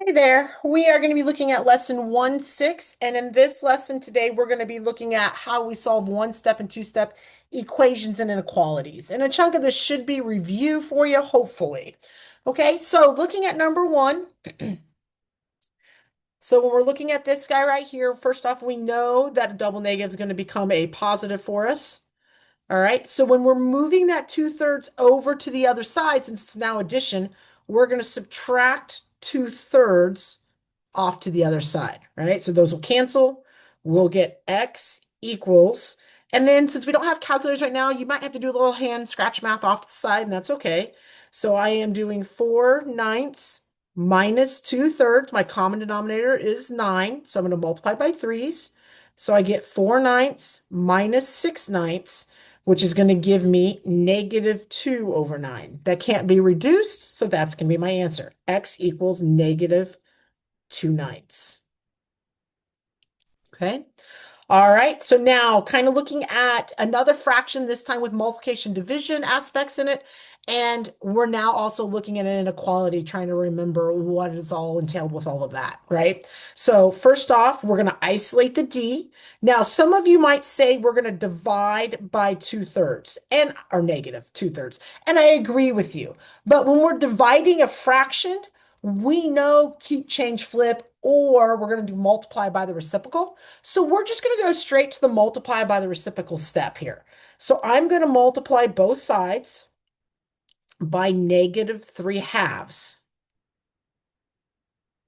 Hey there, we are going to be looking at lesson 1-6, and in this lesson today, we're going to be looking at how we solve one-step and two-step equations and inequalities. And a chunk of this should be review for you, hopefully. Okay, so looking at number one, so when we're looking at this guy right here, first off, we know that a double negative is going to become a positive for us. All right, so when we're moving that 2/3 over to the other side, since it's now addition, we're going to subtract 2/3 off to the other side, right? So those will cancel. We'll get x equals, and then since we don't have calculators right now, you might have to do a little hand scratch math off to the side, and that's okay. So I am doing 4/9 minus 2/3. My common denominator is 9, so I'm going to multiply by threes. So I get 4/9 minus 6/9, which is going to give me -2/9. That can't be reduced, so that's going to be my answer. X equals -2/9. Okay. All right. So now kind of looking at another fraction, this time with multiplication division aspects in it. And we're now also looking at an inequality, trying to remember what is all entailed with all of that, right? So first off, we're going to isolate the D. Now, some of you might say we're going to divide by 2/3 and or -2/3. And I agree with you. But when we're dividing a fraction, we know keep, change, flip, or we're going to do multiply by the reciprocal. So we're just going to go straight to the multiply by the reciprocal step here. So I'm going to multiply both sides by -3/2.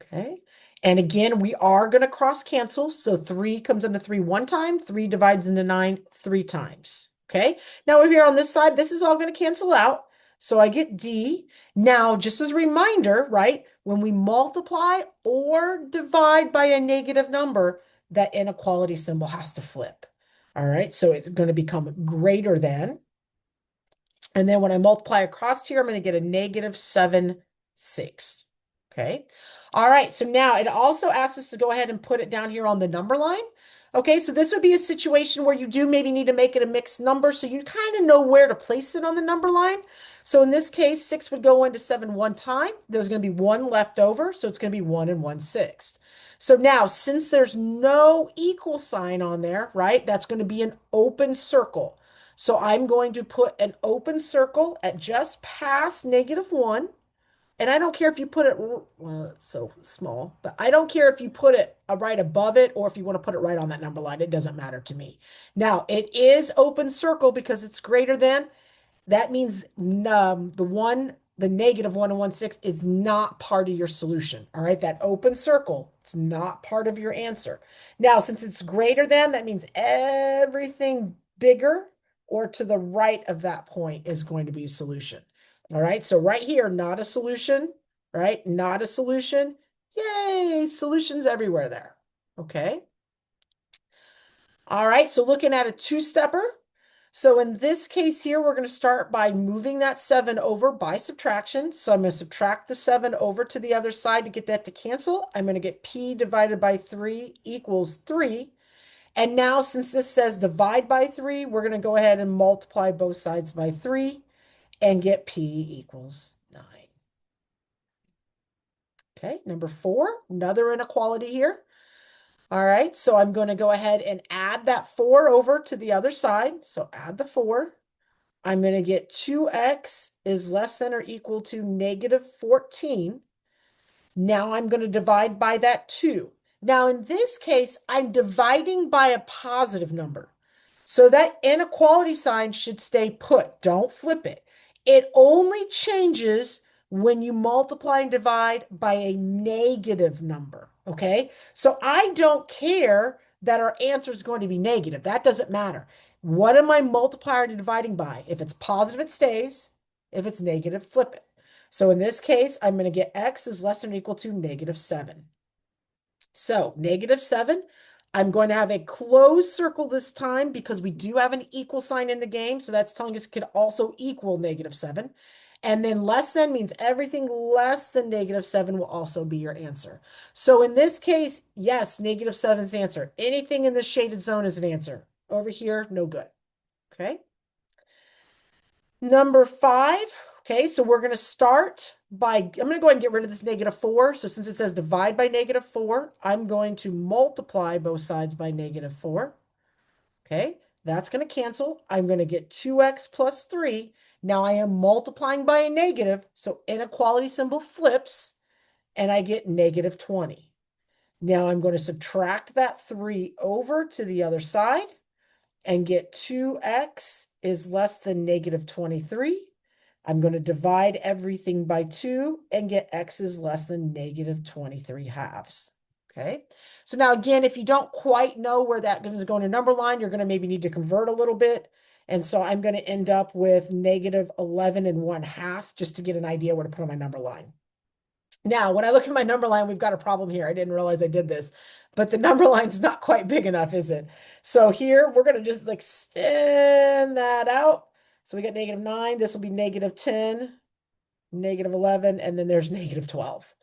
Okay. And again, we are going to cross cancel. So 3 comes into 3 one time, 3 divides into 9 3 times. Okay. Now over here on this side, this is all going to cancel out. So I get D. Now, just as a reminder, right, when we multiply or divide by a negative number, that inequality symbol has to flip. All right. So it's going to become greater than. And then when I multiply across here, I'm going to get a -7/6. Okay. All right. So now it also asks us to go ahead and put it down here on the number line. Okay. So this would be a situation where you do maybe need to make it a mixed number. So you kind of know where to place it on the number line. So in this case, 6 would go into 7 one time. There's going to be 1 left over. So it's going to be 1 and 1/6. So now, since there's no equal sign on there, right, that's going to be an open circle. So I'm going to put an open circle at just past -1. And I don't care if you put it, well, it's so small, but I don't care if you put it right above it or if you want to put it right on that number line. It doesn't matter to me. Now, it is open circle because it's greater than. That means the -1 and 1/6 is not part of your solution. All right, that open circle, it's not part of your answer. Now, since it's greater than, that means everything bigger or to the right of that point is going to be a solution. All right, so right here, not a solution, right? Not a solution. Yay, solutions everywhere there. Okay. All right, so looking at a two-stepper. So in this case here, we're going to start by moving that 7 over by subtraction. So I'm going to subtract the 7 over to the other side to get that to cancel. I'm going to get P divided by 3 equals 3. And now since this says divide by 3, we're going to go ahead and multiply both sides by 3 and get P equals 9. Okay, number 4, another inequality here. All right, so I'm going to go ahead and add that 4 over to the other side. So add the 4. I'm going to get 2x is less than or equal to -14. Now I'm going to divide by that 2. Now in this case, I'm dividing by a positive number. So that inequality sign should stay put. Don't flip it. It only changes when you multiply and divide by a negative number. Okay. So I don't care that our answer is going to be negative. That doesn't matter. What am I multiplying and dividing by? If it's positive, it stays. If it's negative, flip it. So in this case, I'm going to get x is less than or equal to -7. So -7, I'm going to have a closed circle this time because we do have an equal sign in the game. So that's telling us it could also equal -7. And then less than means everything less than -7 will also be your answer. So in this case, yes, -7 is the answer. Anything in this shaded zone is an answer. Over here, no good. Okay. Number 5. Okay, so we're going to start by, I'm going to go ahead and get rid of this -4. So since it says divide by -4, I'm going to multiply both sides by -4. Okay, that's going to cancel. I'm going to get 2x plus 3. Now I am multiplying by a negative, so inequality symbol flips, and I get -20. Now I'm going to subtract that 3 over to the other side and get 2x is less than -23. I'm going to divide everything by 2 and get x is less than -23/2. Okay, so now again, if you don't quite know where that is going to number line, you're going to maybe need to convert a little bit. And so I'm going to end up with -11 1/2 just to get an idea where to put on my number line. Now, when I look at my number line, we've got a problem here. I didn't realize I did this, but the number line's not quite big enough, is it? So here, we're going to just like extend that out. So we got -9. This will be -10, -11, and then there's -12.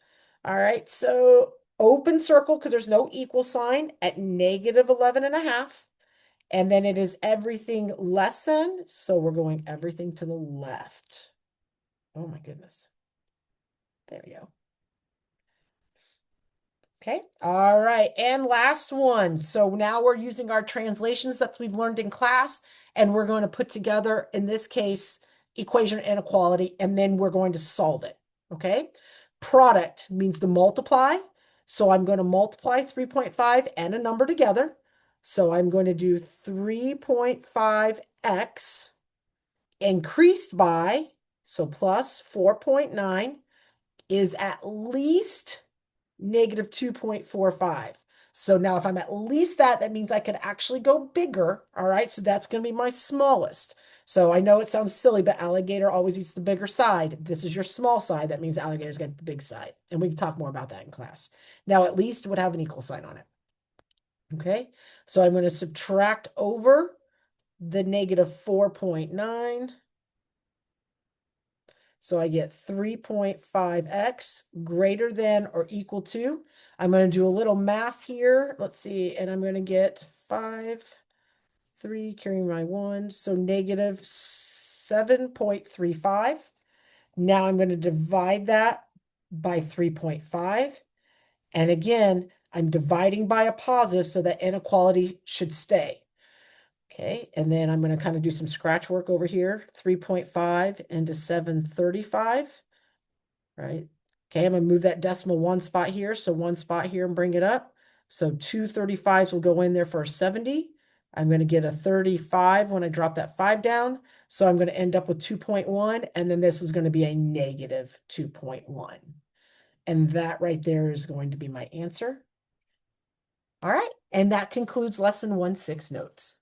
All right, so open circle because there's no equal sign at -11 1/2. And then it is everything less than. So we're going everything to the left. Oh my goodness. There we go. Okay, all right, and last one. So now we're using our translations that we've learned in class, and we're going to put together, in this case, equation inequality, and then we're going to solve it, okay? Product means to multiply, so I'm going to multiply 3.5 and a number together. So I'm going to do 3.5x increased by, so plus 4.9 is at least -2.45. So now if I'm at least that, that means I could actually go bigger. All right, so that's going to be my smallest. So I know it sounds silly, but alligator always eats the bigger side. This is your small side. That means alligators get the big side. And we can talk more about that in class. Now, at least would have an equal sign on it. Okay, so I'm going to subtract over the -4.9. So I get 3.5x greater than or equal to. I'm going to do a little math here. Let's see. And I'm going to get 5, 3, carrying my 1. So -7.35. Now I'm going to divide that by 3.5. And again, I'm dividing by a positive so that inequality should stay. Okay, and then I'm going to kind of do some scratch work over here. 3.5 into 735, right? Okay, I'm going to move that decimal one spot here. So one spot here and bring it up. So 235s will go in there for a 70. I'm going to get a 35 when I drop that 5 down. So I'm going to end up with 2.1, and then this is going to be a -2.1. And that right there is going to be my answer. All right, and that concludes lesson 1-6 notes.